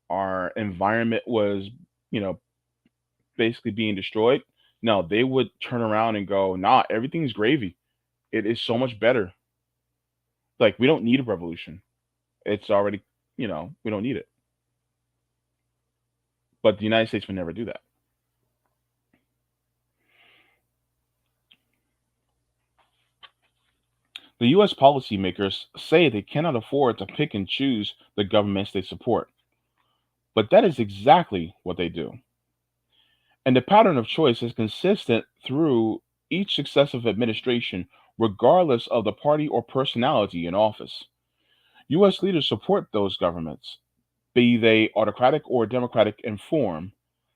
our environment was, you know, basically being destroyed. No, they would turn around and go, nah, everything's gravy. It is so much better. Like we don't need a revolution. It's already, we don't need it. But the United States would never do that. The US policymakers say they cannot afford to pick and choose the governments they support. But that is exactly what they do. And the pattern of choice is consistent through each successive administration, regardless of the party or personality in office. US leaders support those governments, be they autocratic or democratic in form,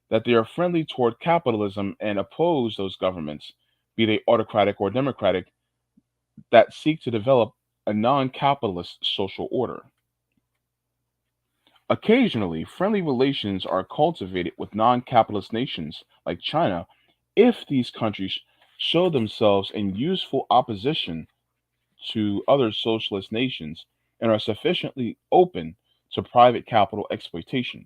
that they are friendly toward capitalism and oppose those governments, be they autocratic or democratic, that seek to develop a non capitalist social order. Occasionally, friendly relations are cultivated with non capitalist nations like China if these countries show themselves in useful opposition to other socialist nations and are sufficiently open to private capital exploitation.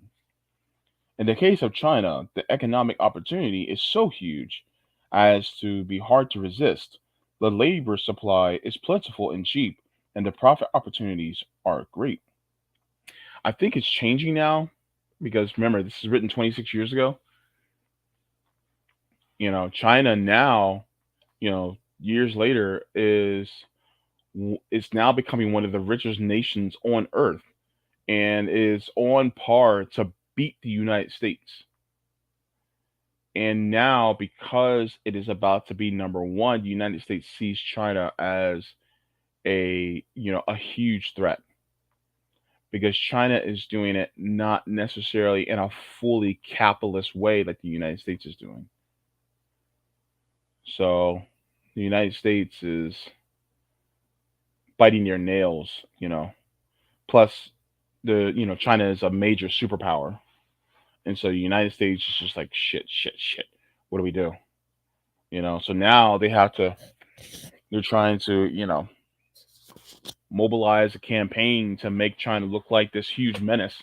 In the case of China, the economic opportunity is so huge as to be hard to resist. The labor supply is plentiful and cheap, and the profit opportunities are great. I think it's changing now because remember, this is written 26 years ago. China now, years later is now becoming one of the richest nations on earth and is on par to beat the United States. And now, because it is about to be number one, the United States sees China as a huge threat because China is doing it not necessarily in a fully capitalist way like the United States is doing. So the United States is biting their nails. Plus, China is a major superpower, and so the United States is just like shit, shit, shit. What do we do? So now they're trying to mobilize a campaign to make China look like this huge menace,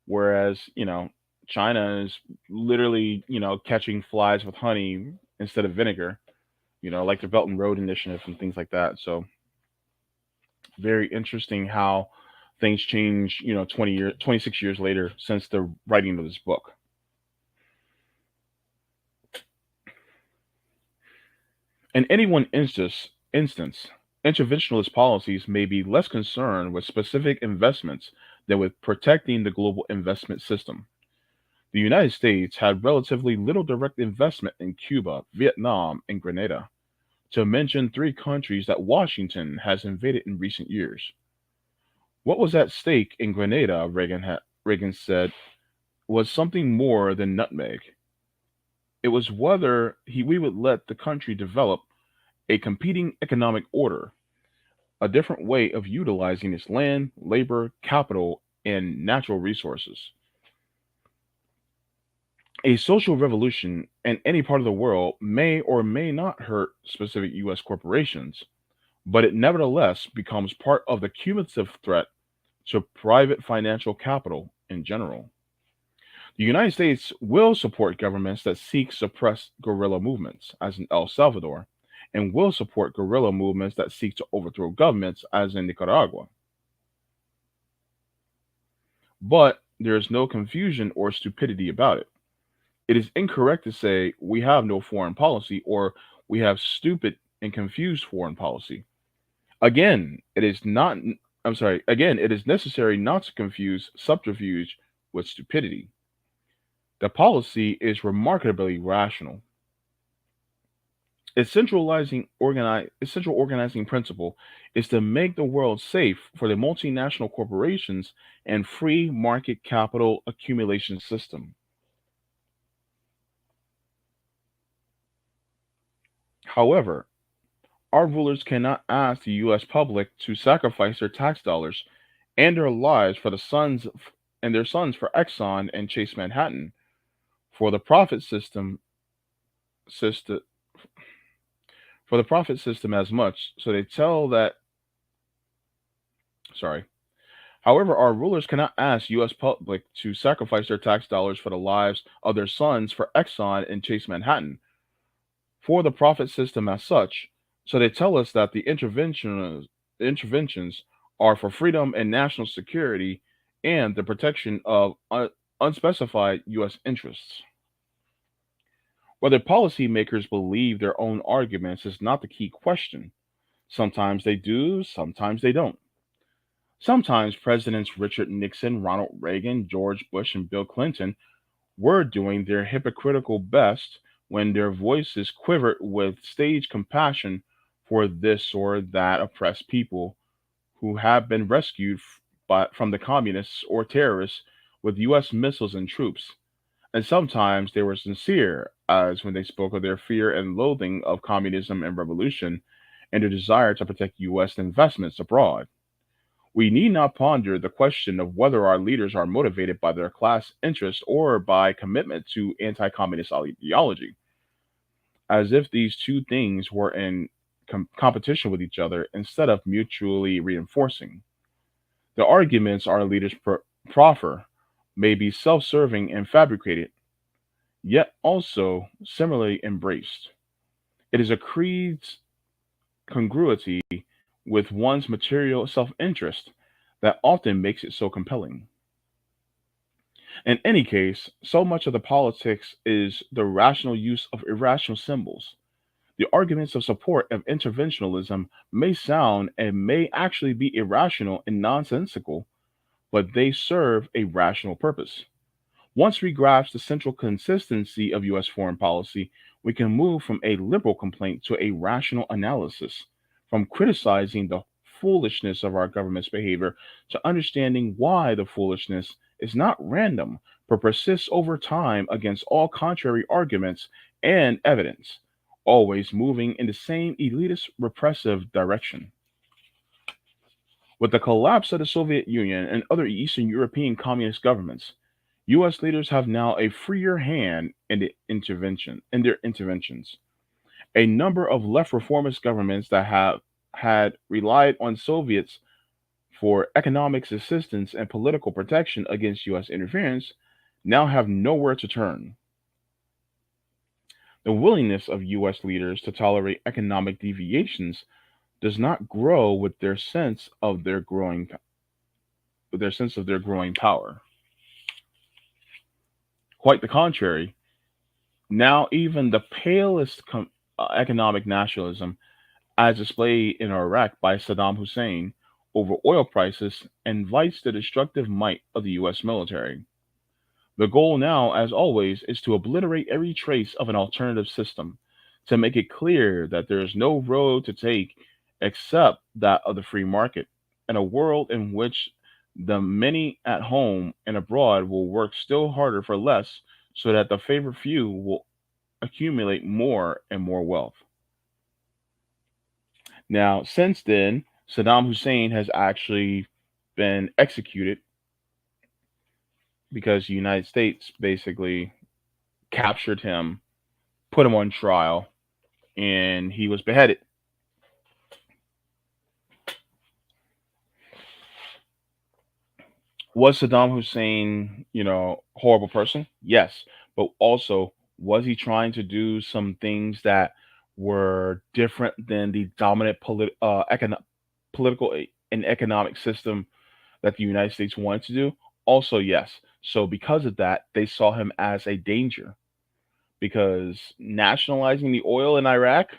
whereas China is literally catching flies with honey instead of vinegar. Like the Belt and Road Initiative and things like that. So very interesting how things change, 26 years later since the writing of this book. In any one instance, interventionist policies may be less concerned with specific investments than with protecting the global investment system. The United States had relatively little direct investment in Cuba, Vietnam, and Grenada, to mention three countries that Washington has invaded in recent years. What was at stake in Grenada, Reagan said, was something more than nutmeg. It was whether we would let the country develop a competing economic order, a different way of utilizing its land, labor, capital, and natural resources. A social revolution in any part of the world may or may not hurt specific U.S. corporations, but it nevertheless becomes part of the cumulative threat to private financial capital in general. The United States will support governments that seek to suppress guerrilla movements, as in El Salvador, and will support guerrilla movements that seek to overthrow governments, as in Nicaragua. But there is no confusion or stupidity about it. It is incorrect to say we have no foreign policy or we have stupid and confused foreign policy. Again, it is not, I'm sorry, again, it is necessary not to confuse subterfuge with stupidity. The policy is remarkably rational. Its central organizing principle is to make the world safe for the multinational corporations and free market capital accumulation system. However, our rulers cannot ask the US public to sacrifice their tax dollars and their lives for the sons and their sons for Exxon and Chase Manhattan for the profit system for the profit system as much. So they tell that sorry. However, our rulers cannot ask US public to sacrifice their tax dollars for the lives of their sons for Exxon and Chase Manhattan for the profit system as such. So they tell us that the interventions are for freedom and national security and the protection of unspecified US interests. Whether policymakers believe their own arguments is not the key question. Sometimes they do, sometimes they don't. Sometimes Presidents Richard Nixon, Ronald Reagan, George Bush, and Bill Clinton were doing their hypocritical best when their voices quivered with stage compassion for this or that oppressed people who have been rescued from the communists or terrorists with US missiles and troops. And sometimes they were sincere, as when they spoke of their fear and loathing of communism and revolution and their desire to protect US investments abroad. We need not ponder the question of whether our leaders are motivated by their class interest or by commitment to anti communist ideology, as if these two things were in competition with each other instead of mutually reinforcing. The arguments our leaders proffer may be self serving and fabricated, yet also similarly embraced. It is a creed's congruity with one's material self interest that often makes it so compelling. In any case, so much of the politics is the rational use of irrational symbols. The arguments of support of interventionalism may sound and may actually be irrational and nonsensical, but they serve a rational purpose. Once we grasp the central consistency of U.S. foreign policy, we can move from a liberal complaint to a rational analysis, from criticizing the foolishness of our government's behavior to understanding why the foolishness is not random, but persists over time against all contrary arguments and evidence, always moving in the same elitist repressive direction. With the collapse of the Soviet Union and other Eastern European communist governments, US leaders have now a freer hand in their interventions. A number of left reformist governments that have had relied on Soviets for economic assistance and political protection against US interference now have nowhere to turn. The willingness of US leaders to tolerate economic deviations does not grow with their sense of their growing power. Quite the contrary. Now, even the economic nationalism, as displayed in Iraq by Saddam Hussein over oil prices, invites the destructive might of the US military. The goal now, as always, is to obliterate every trace of an alternative system, to make it clear that there is no road to take except that of the free market, and a world in which the many at home and abroad will work still harder for less so that the favored few will accumulate more and more wealth. Now, since then, Saddam Hussein has actually been executed because the United States basically captured him, put him on trial, and he was beheaded. Was Saddam Hussein, horrible person? Yes, but also was he trying to do some things that were different than the dominant political and economic system that the United States wanted to do? Also, yes. So because of that, they saw him as a danger because nationalizing the oil in Iraq,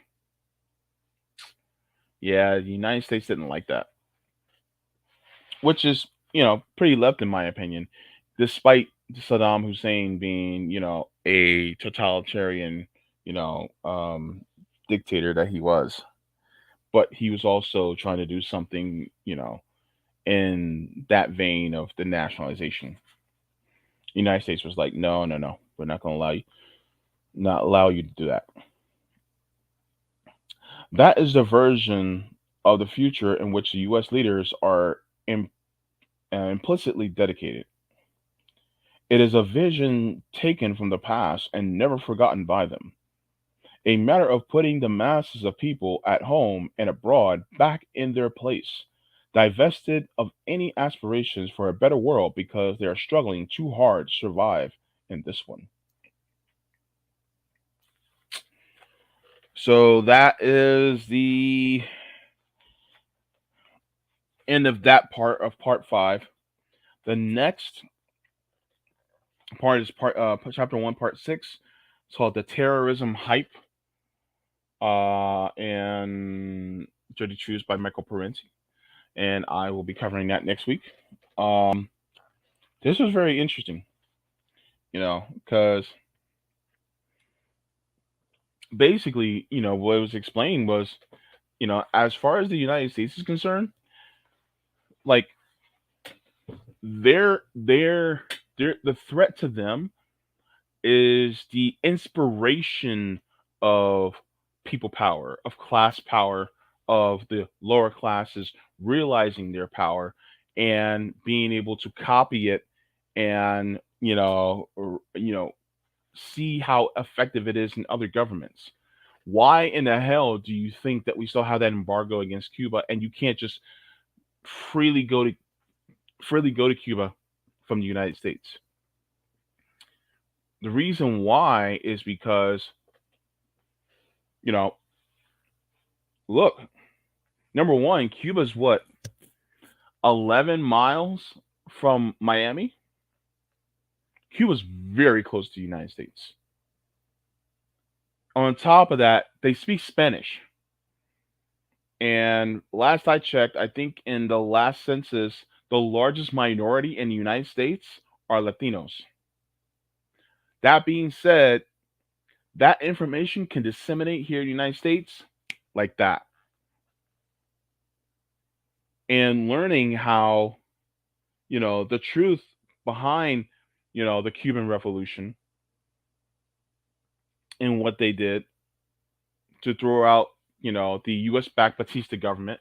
yeah, the United States didn't like that, which is, pretty left in my opinion, despite Saddam Hussein being, a totalitarian, you know, um, dictator that he was. But he was also trying to do something, in that vein of the nationalization. The United States was like, no, no, no, we're not going to not allow you to do that. That is the version of the future in which the U.S. leaders are implicitly dedicated. It is a vision taken from the past and never forgotten by them. A matter of putting the masses of people at home and abroad back in their place, divested of any aspirations for a better world because they are struggling too hard to survive in this one. So that is the end of that part of part five. The next part is chapter one, part six. It's called the terrorism hype, and Jody Choose by Michael Parenti, and I will be covering that next week. This was very interesting, because basically, what was explained was, as far as the United States is concerned, like the threat to them is the inspiration of people power, of class power, of the lower classes realizing their power and being able to copy it and see how effective it is in other governments. Why in the hell do you think that we still have that embargo against Cuba and you can't just freely go to freely go to Cuba from the United States? The reason why is because, you know, look, number one, Cuba's what, 11 miles from Miami? Cuba's very close to the United States. On top of that, they speak Spanish. And last I checked, I think in the last census, the largest minority in the United States are Latinos. That being said, that information can disseminate here in the United States like that. And learning how, the truth behind, the Cuban Revolution and what they did to throw out, the US backed Batista government,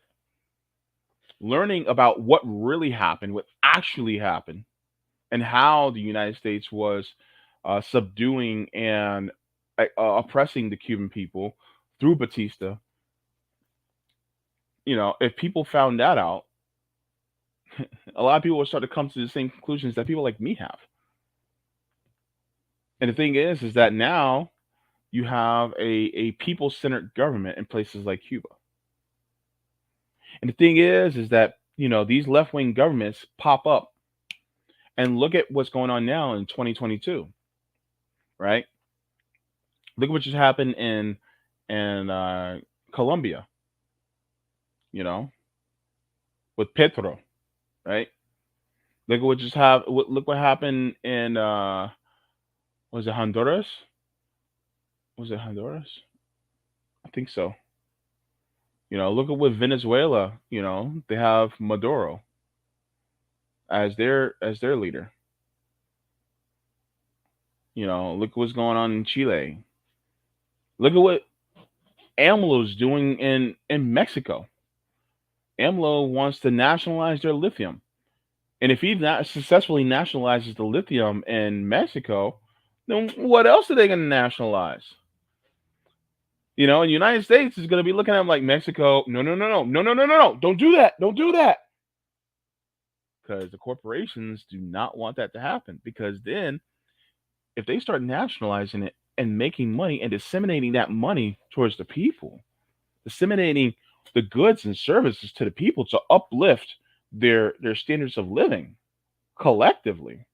learning about what really happened, what actually happened, and how the United States was subduing and oppressing the Cuban people through Batista. If people found that out, a lot of people would start to come to the same conclusions that people like me have. And the thing is that now you have a people centered government in places like Cuba. And the thing is that these left wing governments pop up, and look at what's going on now in 2022, right? Look at what just happened in Colombia, you know, with Petro, right? Look at what just happened. Look what happened in was it Honduras? Was it Honduras? I think so. Look at what Venezuela. They have Maduro as their leader. Look at what's going on in Chile. Look at what AMLO's doing in Mexico. AMLO wants to nationalize their lithium. And if he not successfully nationalizes the lithium in Mexico, then what else are they going to nationalize? The United States is going to be looking at them like, Mexico, no, no, no, no, no, no, no, no, no, don't do that, don't do that, because the corporations do not want that to happen. Because then, if they start nationalizing it and making money and disseminating that money towards the people, disseminating the goods and services to the people to uplift their standards of living collectively,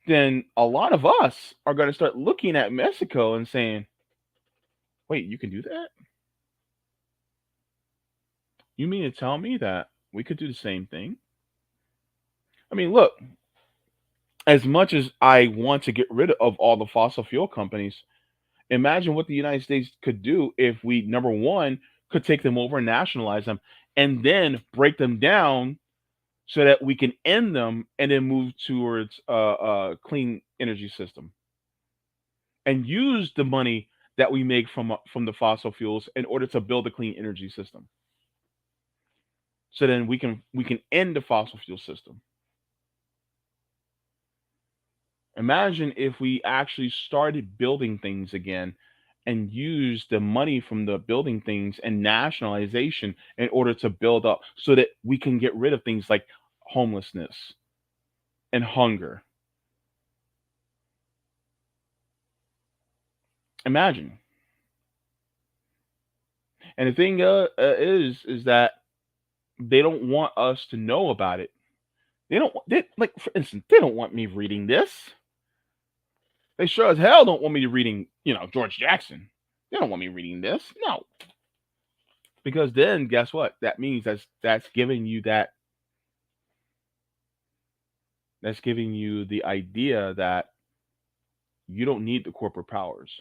then a lot of us are going to start looking at Mexico and saying, wait, you can do that? You mean to tell me that we could do the same thing? I mean, look, as much as I want to get rid of all the fossil fuel companies, imagine what the United States could do if we, number one, could take them over and nationalize them, and then break them down so that we can end them and then move towards a clean energy system and use the money that we make from the fossil fuels in order to build a clean energy system. So then we can end the fossil fuel system. Imagine if we actually started building things again and use the money from the building things and nationalization in order to build up so that we can get rid of things like homelessness and hunger. Imagine. And the thing is that they don't want us to know about it. They don't like, for instance, they don't want me reading this. They sure as hell don't want me reading, George Jackson. They don't want me reading this. No. Because then guess what? That means that's giving you the idea that you don't need the corporate powers.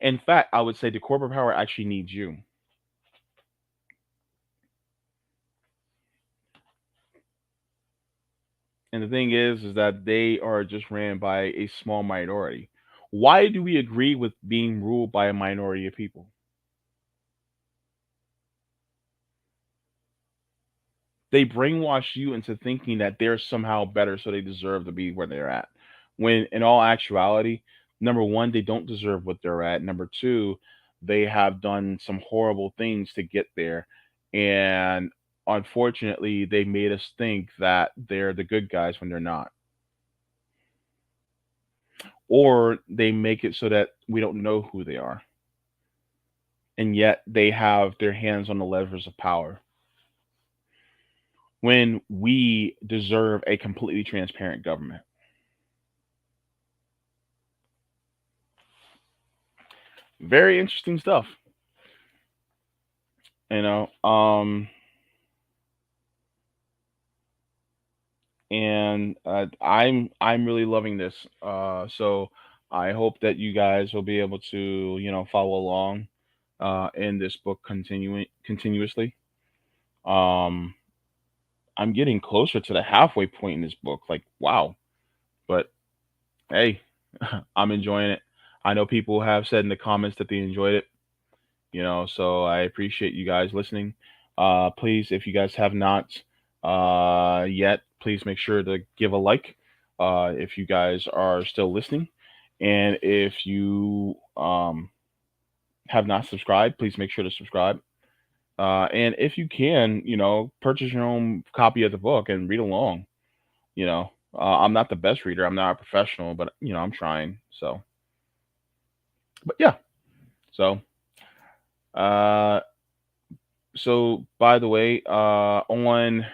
In fact, I would say the corporate power actually needs you. And the thing is that they are just ran by a small minority. Why do we agree with being ruled by a minority of people? They brainwash you into thinking that they're somehow better, so they deserve to be where they're at. When in all actuality, number one, they don't deserve what they're at. Number two, they have done some horrible things to get there. And unfortunately, they made us think that they're the good guys when they're not. or they make it so that we don't know who they are, and yet they have their hands on the levers of power when we deserve a completely transparent government. Very interesting stuff, you know. And I'm really loving this. So I hope that you guys will be able to follow along in this book continuing continuously. Um, I'm getting closer to the halfway point in this book. Like wow, but hey, I'm enjoying it. I know people have said in the comments that they enjoyed it. So I appreciate you guys listening. Please, if you guys have not yet, please make sure to give a like if you guys are still listening. And if you have not subscribed, please make sure to subscribe. And if you can, purchase your own copy of the book and read along. I'm not the best reader. I'm not a professional, but I'm trying. So, but yeah. So, uh, So, by the way, on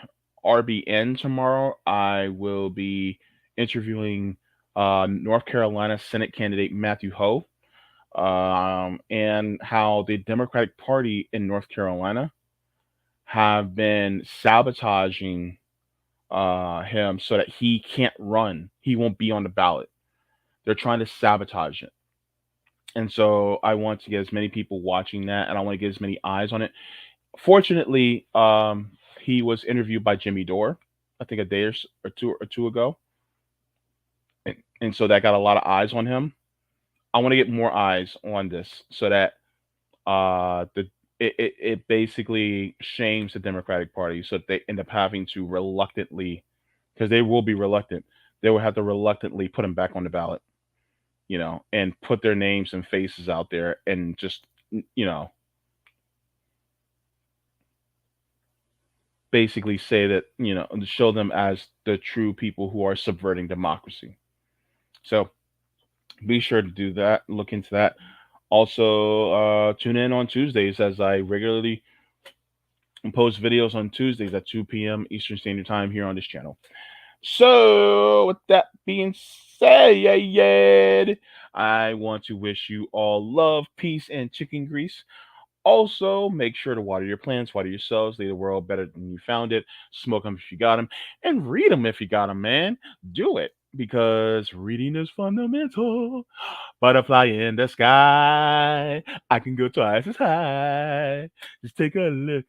RBN tomorrow, I will be interviewing North Carolina Senate candidate Matthew Ho, and how the Democratic Party in North Carolina have been sabotaging him so that he can't run. He won't be on the ballot. They're trying to sabotage it. And so I want to get as many people watching that, and I want to get as many eyes on it. Fortunately, he was interviewed by Jimmy Dore, I think a day or two ago, and so that got a lot of eyes on him. I want to get more eyes on this so that the it basically shames the Democratic Party, so that they end up having to reluctantly, because they will be reluctant, they will have to reluctantly put him back on the ballot, and put their names and faces out there, and just you know basically say that, and show them as the true people who are subverting democracy. So be sure to do that, look into that. Also, tune in on Tuesdays as I regularly post videos on Tuesdays at 2 p.m. Eastern Standard Time here on this channel. So, with that being said, I want to wish you all love, peace, and chicken grease. Also, make sure to water your plants, water yourselves, leave the world better than you found it. Smoke them if you got them, and read them if you got them, man. Do it because reading is fundamental. Butterfly in the sky, I can go twice as high. Just take a look